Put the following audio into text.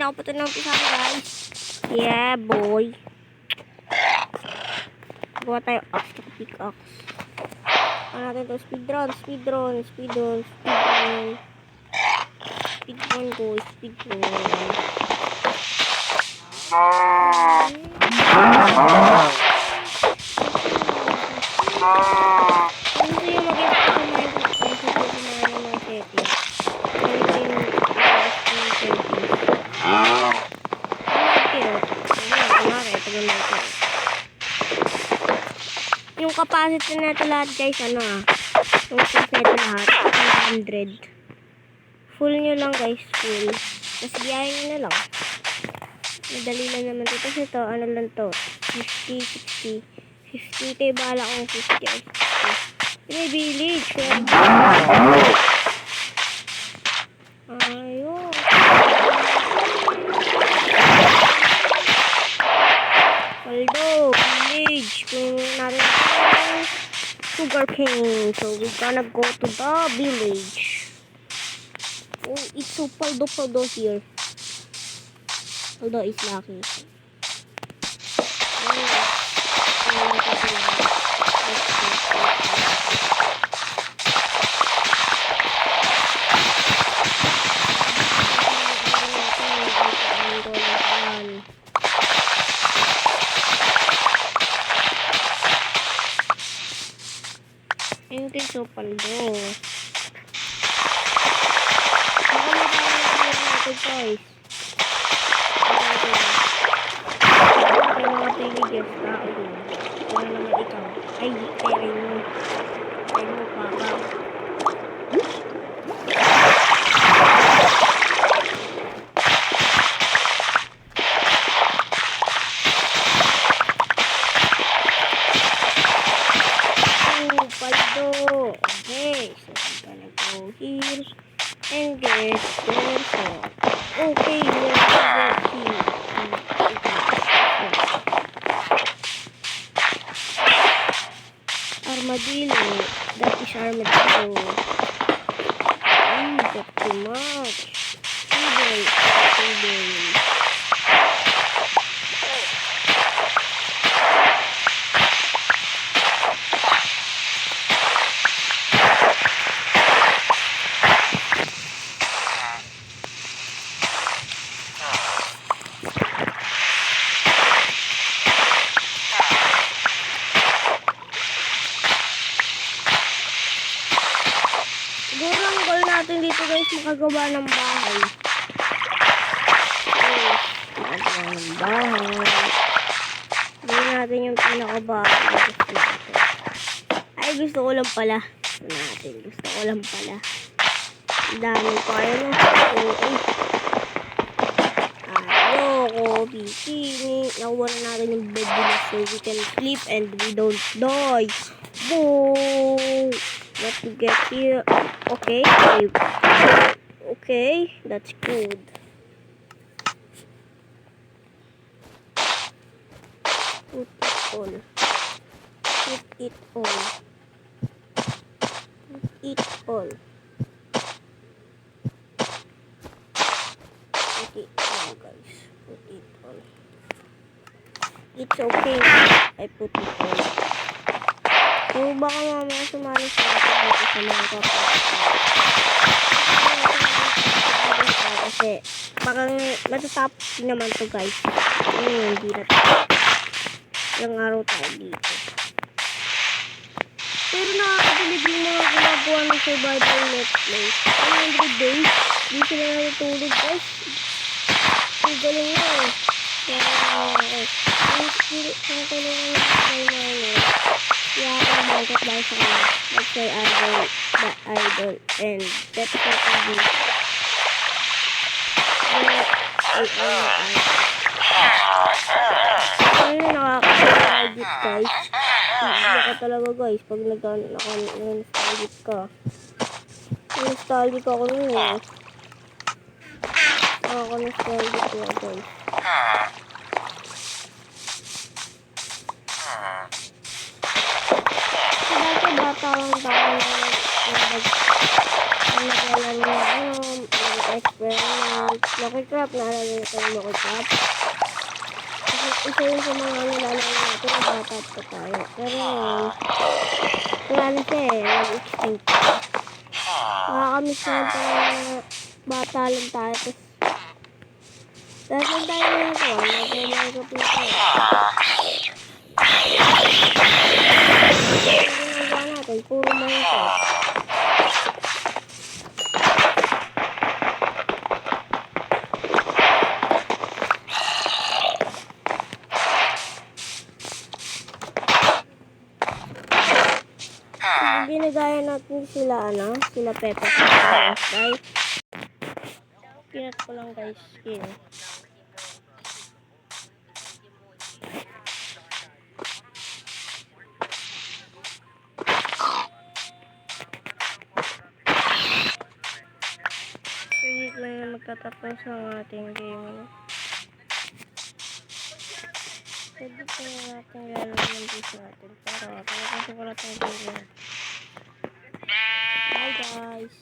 hindi ako pati ng umpisa guys. Yeah, boy. Gawa tayo axe to pickaxe. Ano natin to? Speedrun guys, speedrun. Gusto yung mag-edit sa Minecraft guys, gusto yung kumain ng mga settings. Ganito yung settings. Yung capacity na ito lahat guys, ano yung size na ito lahat, 100. Full nyo lang guys, full. Tapos biyahin nyo na lang. Madali lang naman ito. Tapos ito, ano lang to, 50, 60. 50 tayo, bahala kong 50 or 60. May village, kaya ayun. Although, village, kung natin sugar cane. So, we're gonna go to the village. Oh, it's so paldo here. Although, it's lucky. Ayun kayo so paldo. Baka magkakaroon natin guys. Kaya mga villagers ka. Wala naman ikaw. Ay, kaya mo. Kaya mo papa. Okay, so I'm gonna go here and get there. So, okay, we're gonna get here. Armadillo, that is armadillo. That's too much. Too siguro ang goal natin dito guys, makagawa ng bahay. Makagawa ng bahay. Gawin natin yung pinakabahay. Ay, gusto ko lang pala. Gusto ko lang pala. Ang dami pa yun. Ayoko, bikini. Nakuha na natin yung bed nila so we can sleep and we don't die. Boom! What to get here? Okay. Okay, that's good. Put it all. Put it all. Put it all. Put it all, guys. Put it all. It's okay. I put it all. So, baka mamaya sumali sa akin dito sa mga kapatid. Kasi, baka matatapos din naman to guys. Hindi na tapos. Ilang araw tayo dito. Pero nakakabilib yung mga ginagawa ng survival let's play. 100 days. Di sila natutulog guys. Ang galing na eh. Kaya, ang tulungan ng survival. Yeah, I'm going to buy some. Let's say idol, and that's what I do. Ayun, nakaka-target guys. Hindi ka talaga guys pag nag-nostalgic ka. Nostalgic ako nun eh. Nakaka-nostalgic ko guys. Bata lang tayo nag-experiment, Lucky Craft, naalala nyo tayo Lucky Craft. Kasi isa yun sa mga nilalaro natin na bata pa tayo. Pero ngayon, wala na siya eh, nag-extinct. Nakakamiss naman tayo na bata lang tayo. Tapos, dahil tayo na ito, nag-Minecraft na tayo. Ang ginagawa natin, puro Minecraft. Ginagaya natin sila, sila Peppa. Guys, pinat ko lang guys, skin. So, dito lang na magtatapos ang ating game. So, dito na natin lalagyan ng base natin para pagkakasok ko natin ang game. Bye guys!